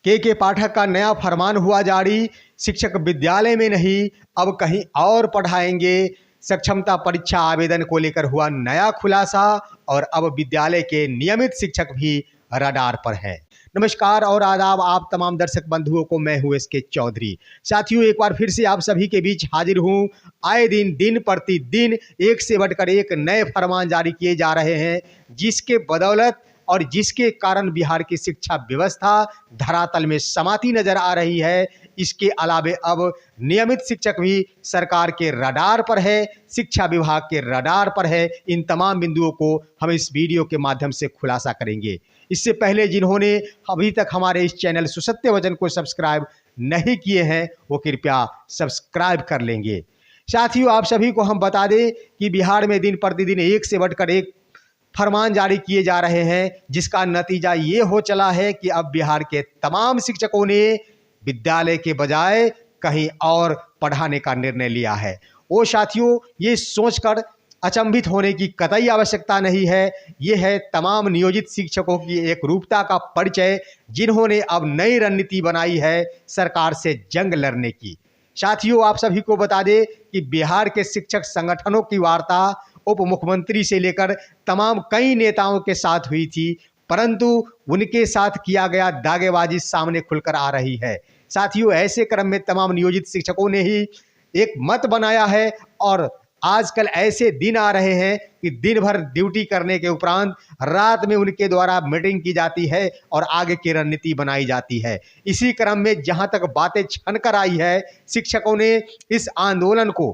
के पाठक का नया फरमान हुआ जारी। शिक्षक विद्यालय में नहीं अब कहीं और पढ़ाएंगे। सक्षमता परीक्षा आवेदन को लेकर हुआ नया खुलासा और अब विद्यालय के नियमित शिक्षक भी रडार पर हैं। नमस्कार और आदाब आप तमाम दर्शक बंधुओं को, मैं हूं एसके चौधरी। साथियों, एक बार फिर से आप सभी के बीच हाजिर हूं। आए दिन प्रतिदिन एक से बढ़कर एक नए फरमान जारी किए जा रहे हैं, जिसके बदौलत और जिसके कारण बिहार की शिक्षा व्यवस्था धरातल में समाती नजर आ रही है। इसके अलावे अब नियमित शिक्षक भी सरकार के रडार पर है, शिक्षा विभाग के रडार पर है। इन तमाम बिंदुओं को हम इस वीडियो के माध्यम से खुलासा करेंगे। इससे पहले जिन्होंने अभी तक हमारे इस चैनल सुसत्य वचन को सब्सक्राइब नहीं किए हैं, वो कृपया सब्सक्राइब कर लेंगे। साथियों, आप सभी को हम बता दें कि बिहार में दिन प्रतिदिन एक से बढ़कर एक फरमान जारी किए जा रहे हैं, जिसका नतीजा ये हो चला है कि अब बिहार के तमाम शिक्षकों ने विद्यालय के बजाय कहीं और पढ़ाने का निर्णय लिया है। वो साथियों, ये सोचकर अचंभित होने की कतई आवश्यकता नहीं है। ये है तमाम नियोजित शिक्षकों की एक रूपता का परिचय, जिन्होंने अब नई रणनीति बनाई है सरकार से जंग लड़ने की। साथियों, आप सभी को बता दें कि बिहार के शिक्षक संगठनों की वार्ता उप मुख्यमंत्री से लेकर तमाम कई नेताओं के साथ हुई थी, परंतु उनके साथ किया गया दागेबाजी सामने खुलकर आ रही है। साथियों, ऐसे क्रम में तमाम नियोजित शिक्षकों ने ही एक मत बनाया है और आजकल ऐसे दिन आ रहे हैं कि दिन भर ड्यूटी करने के उपरांत रात में उनके द्वारा मीटिंग की जाती है और आगे की रणनीति बनाई जाती है। इसी क्रम में जहां तक बातें छनकर आई है, शिक्षकों ने इस आंदोलन को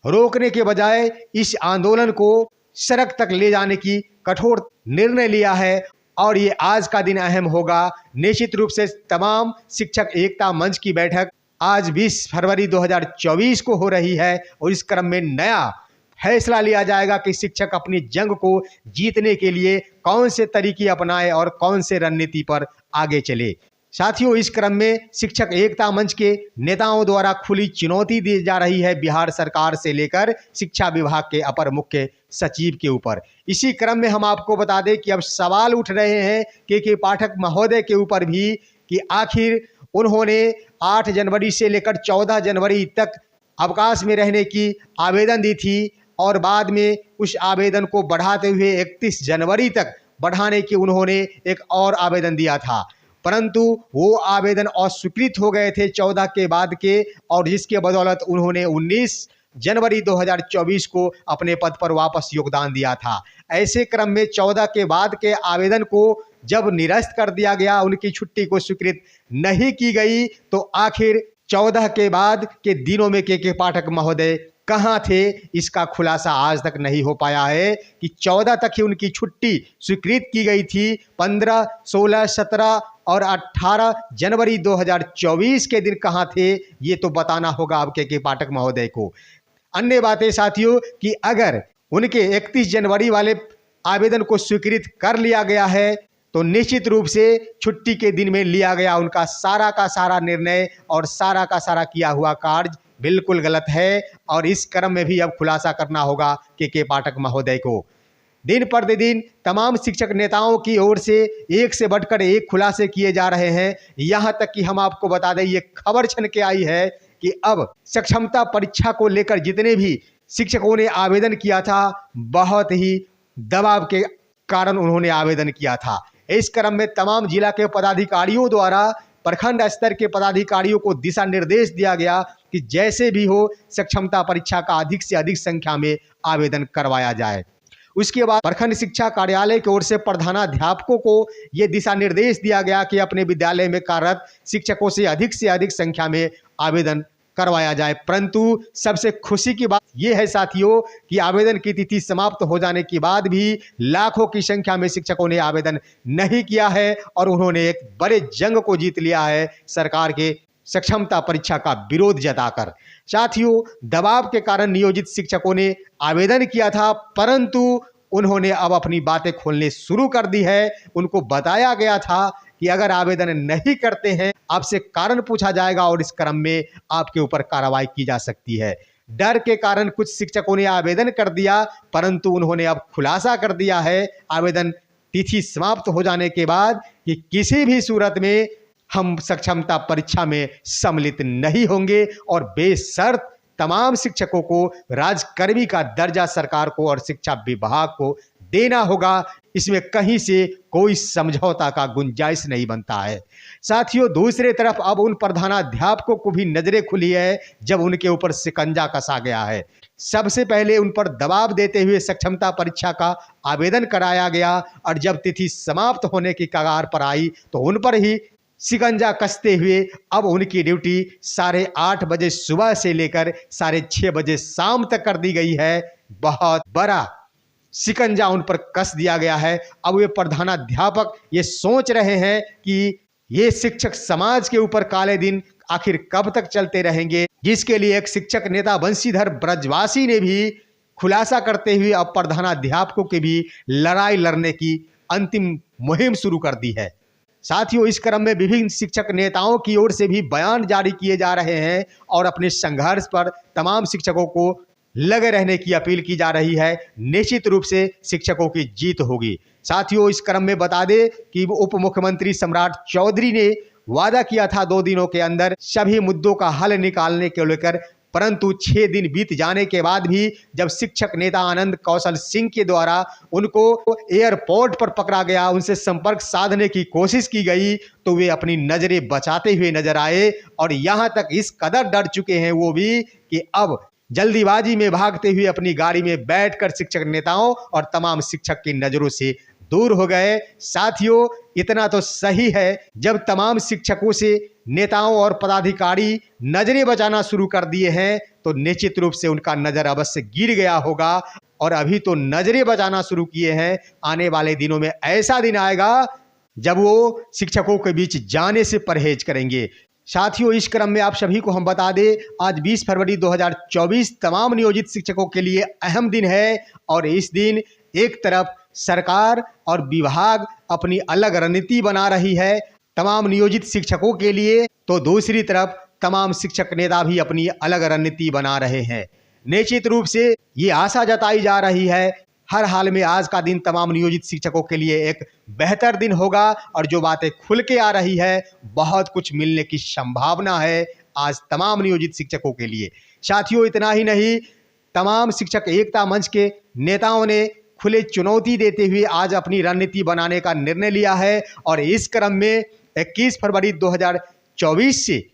रोकने के बजाय इस आंदोलन को सड़क तक ले जाने की कठोर निर्णय लिया है और ये आज का दिन अहम होगा। निश्चित रूप से तमाम शिक्षक एकता मंच की बैठक आज 20 फरवरी 2024 को हो रही है और इस क्रम में नया फैसला लिया जाएगा कि शिक्षक अपनी जंग को जीतने के लिए कौन से तरीके अपनाए और कौन से रणनीति पर आगे चले। साथियों, इस क्रम में शिक्षक एकता मंच के नेताओं द्वारा खुली चुनौती दी जा रही है बिहार सरकार से लेकर शिक्षा विभाग के अपर मुख्य सचिव के ऊपर। इसी क्रम में हम आपको बता दें कि अब सवाल उठ रहे हैं के पाठक महोदय के ऊपर भी कि आखिर उन्होंने 8 जनवरी से लेकर 14 जनवरी तक अवकाश में रहने की आवेदन दी थी और बाद में उस आवेदन को बढ़ाते हुए 31 जनवरी तक बढ़ाने की उन्होंने एक और आवेदन दिया था, परंतु वो आवेदन अस्वीकृत हो गए थे 14 के बाद के, और जिसके बदौलत उन्होंने 19 जनवरी 2024 को अपने पद पर वापस योगदान दिया था। ऐसे क्रम में 14 के बाद के आवेदन को जब निरस्त कर दिया गया, उनकी छुट्टी को स्वीकृत नहीं की गई, तो आखिर 14 के बाद के दिनों में के पाठक महोदय कहाँ थे, इसका खुलासा आज तक नहीं हो पाया है कि 14 तक ही उनकी छुट्टी स्वीकृत की गई थी। 15, 16, 17 और 18 जनवरी 2024 के दिन कहाँ थे, ये तो बताना होगा अब के पाठक महोदय को। अन्य बातें साथियों कि अगर उनके 31 जनवरी वाले आवेदन को स्वीकृत कर लिया गया है, तो निश्चित रूप से छुट्टी के दिन में लिया गया उनका सारा का सारा निर्णय और सारा का सारा किया हुआ कार्य बिल्कुल गलत है और इस क्रम में भी अब खुलासा करना होगा के पाठक महोदय को। दिन प्रतिदिन तमाम शिक्षक नेताओं की ओर से एक से बढ़कर एक खुलासे किए जा रहे हैं। यहाँ तक कि हम आपको बता दें, ये खबर छन के आई है कि अब सक्षमता परीक्षा को लेकर जितने भी शिक्षकों ने आवेदन किया था, बहुत ही दबाव के कारण उन्होंने आवेदन किया था। इस क्रम में तमाम जिला के पदाधिकारियों द्वारा प्रखंड स्तर के पदाधिकारियों को दिशा निर्देश दिया गया कि जैसे भी हो सक्षमता परीक्षा का अधिक से अधिक संख्या में आवेदन करवाया जाए। उसके बाद प्रखंड शिक्षा कार्यालय की ओर से प्रधानाध्यापकों को यह दिशा निर्देश दिया गया कि अपने विद्यालय में कार्यरत शिक्षकों से अधिक संख्या में आवेदन करवाया जाए। परंतु सबसे खुशी की बात यह है साथियों कि आवेदन की तिथि समाप्त हो जाने के बाद भी लाखों की संख्या में शिक्षकों ने आवेदन नहीं किया है और उन्होंने एक बड़े जंग को जीत लिया है सरकार के सक्षमता परीक्षा का विरोध जताकर। साथियों, दबाव के कारण नियोजित शिक्षकों ने आवेदन किया था, परंतु उन्होंने अब अपनी बातें खोलने शुरू कर दी है। उनको बताया गया था कि अगर आवेदन नहीं करते हैं आपसे कारण पूछा जाएगा और इस क्रम में आपके ऊपर कार्रवाई की जा सकती है। डर के कारण कुछ शिक्षकों ने आवेदन कर दिया, परंतु उन्होंने अब खुलासा कर दिया है आवेदन तिथि समाप्त हो जाने के बाद कि किसी भी सूरत में हम सक्षमता परीक्षा में सम्मिलित नहीं होंगे और बेशर्त तमाम शिक्षकों को राजकर्मी का दर्जा सरकार को और शिक्षा विभाग को देना होगा। इसमें कहीं से कोई समझौता का गुंजाइश नहीं बनता है। साथियों, दूसरी तरफ अब उन प्रधानाध्यापकों को भी नजरें खुली है जब उनके ऊपर शिकंजा कसा गया है। सबसे पहले उन पर दबाव देते हुए सक्षमता परीक्षा का आवेदन कराया गया और जब तिथि समाप्त होने की कगार पर आई तो उन पर ही शिकंजा कसते हुए अब उनकी ड्यूटी 8:30 बजे सुबह से लेकर 6:30 बजे शाम तक कर दी गई है। बहुत बड़ा शिकंजा उन पर कस दिया गया है। अब वे प्रधानाध्यापक ये सोच रहे हैं कि ये शिक्षक समाज के ऊपर काले दिन आखिर कब तक चलते रहेंगे, जिसके लिए एक शिक्षक नेता बंशीधर ब्रजवासी ने भी खुलासा करते हुए अब प्रधानाध्यापकों की भी लड़ाई लड़ने की अंतिम मुहिम शुरू कर दी है। साथियों, इस क्रम में विभिन्न शिक्षक नेताओं की ओर से भी बयान जारी किए जा रहे हैं और अपने संघर्ष पर तमाम शिक्षकों को लगे रहने की अपील की जा रही है। निश्चित रूप से शिक्षकों की जीत होगी। साथियों, इस क्रम में बता दें कि उप मुख्यमंत्री सम्राट चौधरी ने वादा किया था 2 दिनों के अंदर सभी मुद्दों का हल निकालने को लेकर, परंतु 6 दिन बीत जाने के बाद भी जब शिक्षक नेता आनंद कौशल सिंह के द्वारा उनको एयरपोर्ट पर पकड़ा गया, उनसे संपर्क साधने की कोशिश की गई तो वे अपनी नजरें बचाते हुए नजर आए और यहां तक इस कदर डर चुके हैं वो भी कि अब जल्दीबाजी में भागते हुए अपनी गाड़ी में बैठकर शिक्षक नेताओं और तमाम शिक्षक की नजरों से दूर हो गए। साथियों, इतना तो सही है, जब तमाम शिक्षकों से नेताओं और पदाधिकारी नजरें बचाना शुरू कर दिए हैं तो निश्चित रूप से उनका नजर अवश्य गिर गया होगा और अभी तो नजरें बचाना शुरू किए हैं। आने वाले दिनों में ऐसा दिन आएगा जब वो शिक्षकों के बीच जाने से परहेज करेंगे। साथियों, इस क्रम में आप सभी को हम बता दें, आज 20 फरवरी 2024 तमाम नियोजित शिक्षकों के लिए अहम दिन है और इस दिन एक तरफ सरकार और विभाग अपनी अलग रणनीति बना रही है तमाम नियोजित शिक्षकों के लिए, तो दूसरी तरफ तमाम शिक्षक नेता भी अपनी अलग रणनीति बना रहे हैं। निश्चित रूप से ये आशा जताई जा रही है हर हाल में आज का दिन तमाम नियोजित शिक्षकों के लिए एक बेहतर दिन होगा और जो बातें खुल के आ रही है बहुत कुछ मिलने की संभावना है आज तमाम नियोजित शिक्षकों के लिए। साथियों, इतना ही नहीं, तमाम शिक्षक एकता मंच के नेताओं ने खुले चुनौती देते हुए आज अपनी रणनीति बनाने का निर्णय लिया है और इस क्रम में 21 फरवरी 2024 से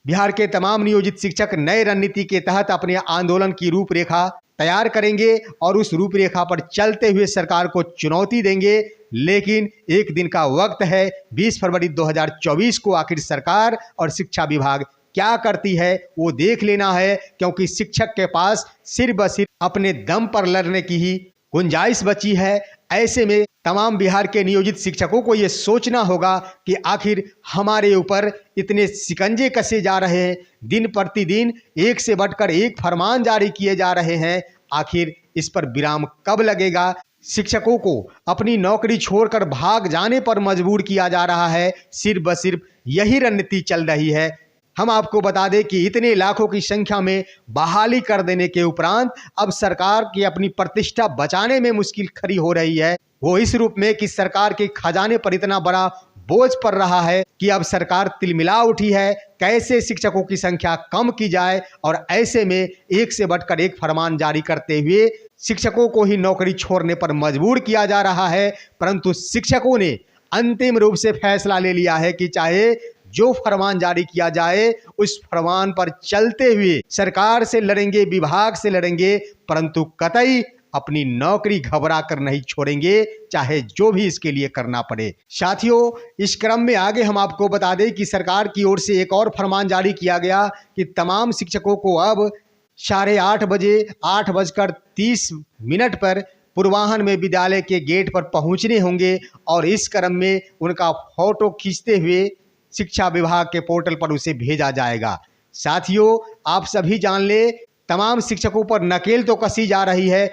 बिहार के तमाम नियोजित शिक्षक नए रणनीति के तहत अपने आंदोलन की रूपरेखा तैयार करेंगे और उस रूपरेखा पर चलते हुए सरकार को चुनौती देंगे। लेकिन एक दिन का वक्त है, 20 फरवरी 2024 को आखिर सरकार और शिक्षा विभाग क्या करती है वो देख लेना है, क्योंकि शिक्षक के पास सिर्फ ब सिर्फ अपने दम पर लड़ने की ही गुंजाइश बची है। ऐसे में तमाम बिहार के नियोजित शिक्षकों को ये सोचना होगा कि आखिर हमारे ऊपर इतने शिकंजे कसे जा रहे हैं, दिन प्रतिदिन एक से बढ़कर एक फरमान जारी किए जा रहे हैं, आखिर इस पर विराम कब लगेगा। शिक्षकों को अपनी नौकरी छोड़कर भाग जाने पर मजबूर किया जा रहा है, सिर्फ ब सिर्फ यही रणनीति चल रही है। हम आपको बता दें कि इतने लाखों की संख्या में बहाली कर देने के उपरांत अब सरकार की अपनी प्रतिष्ठा बचाने में मुश्किल खड़ी हो रही है, वो इस रूप में कि सरकार के खजाने पर इतना बड़ा बोझ पड़ रहा है कि अब सरकार तिलमिला उठी है कैसे शिक्षकों की संख्या कम की जाए और ऐसे में एक से बढ़कर एक फरमान जारी करते हुए शिक्षकों को ही नौकरी छोड़ने पर मजबूर किया जा रहा है। परंतु शिक्षकों ने अंतिम रूप से फैसला ले लिया है कि चाहे जो फरमान जारी किया जाए उस फरमान पर चलते हुए सरकार से लड़ेंगे, विभाग से लड़ेंगे, परंतु कतई अपनी नौकरी घबरा कर नहीं छोड़ेंगे, चाहे जो भी इसके लिए करना पड़े। साथियों, इस क्रम में आगे हम आपको बता दें कि सरकार की ओर से एक और फरमान जारी किया गया कि तमाम शिक्षकों को अब 8:30 बजे 8:30 पर पूर्वाह्न में विद्यालय के गेट पर पहुंचने होंगे और इस क्रम में उनका फोटो खींचते हुए शिक्षा विभाग के पोर्टल पर उसे भेजा जाएगा। साथियों, आप सभी जान ले, तमाम शिक्षकों पर नकेल तो कसी जा रही है,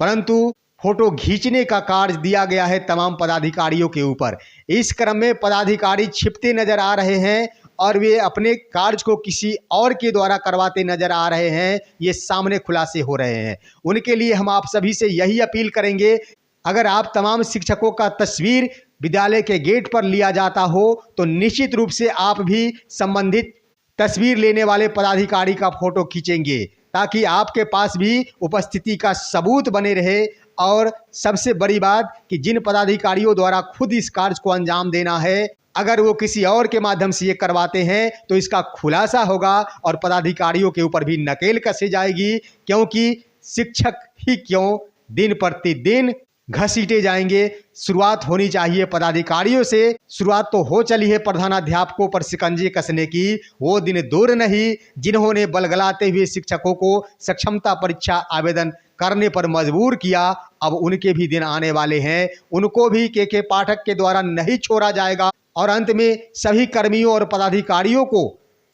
परंतु फोटो खींचने का कार्य दिया गया है तमाम पदाधिकारियों के ऊपर। इस क्रम में पदाधिकारी छिपते नजर आ रहे हैं और वे अपने कार्य को किसी और के द्वारा करवाते नजर आ रहे हैं, ये सामने खुलासे हो रहे हैं। उनके लिए हम आप सभी से यही अपील करेंगे, अगर आप तमाम शिक्षकों का तस्वीर विद्यालय के गेट पर लिया जाता हो तो निश्चित रूप से आप भी संबंधित तस्वीर लेने वाले पदाधिकारी का फोटो खींचेंगे, ताकि आपके पास भी उपस्थिति का सबूत बने रहे। और सबसे बड़ी बात कि जिन पदाधिकारियों द्वारा खुद इस कार्य को अंजाम देना है, अगर वो किसी और के माध्यम से ये करवाते हैं तो इसका खुलासा होगा और पदाधिकारियों के ऊपर भी नकेल कसी जाएगी, क्योंकि शिक्षक ही क्यों दिन प्रतिदिन घसीटे जाएंगे। शुरुआत होनी चाहिए पदाधिकारियों से। शुरुआत तो हो चली है प्रधानाध्यापकों पर शिकंजे कसने की, वो दिन दूर नहीं जिन्होंने बलगलाते हुए शिक्षकों को सक्षमता परीक्षा आवेदन करने पर मजबूर किया। अब उनके भी दिन आने वाले हैं, उनको भी के पाठक के द्वारा नहीं छोड़ा जाएगा। और अंत में सभी कर्मियों और पदाधिकारियों को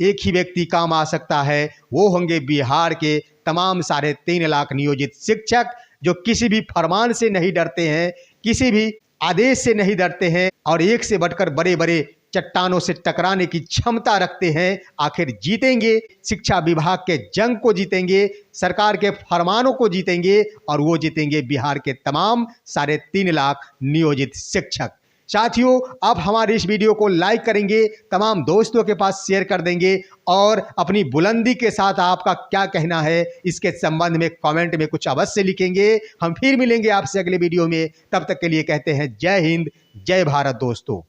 एक ही व्यक्ति काम आ सकता है, वो होंगे बिहार के तमाम 3.5 लाख नियोजित शिक्षक, जो किसी भी फरमान से नहीं डरते हैं, किसी भी आदेश से नहीं डरते हैं और एक से बढ़कर बड़े बड़े चट्टानों से टकराने की क्षमता रखते हैं। आखिर जीतेंगे, शिक्षा विभाग के जंग को जीतेंगे, सरकार के फरमानों को जीतेंगे और वो जीतेंगे बिहार के तमाम 3.5 लाख नियोजित शिक्षक। साथियों, आप हमारे इस वीडियो को लाइक करेंगे, तमाम दोस्तों के पास शेयर कर देंगे और अपनी बुलंदी के साथ आपका क्या कहना है इसके संबंध में कमेंट में कुछ अवश्य लिखेंगे। हम फिर मिलेंगे आपसे अगले वीडियो में, तब तक के लिए कहते हैं जय हिंद, जय भारत दोस्तों।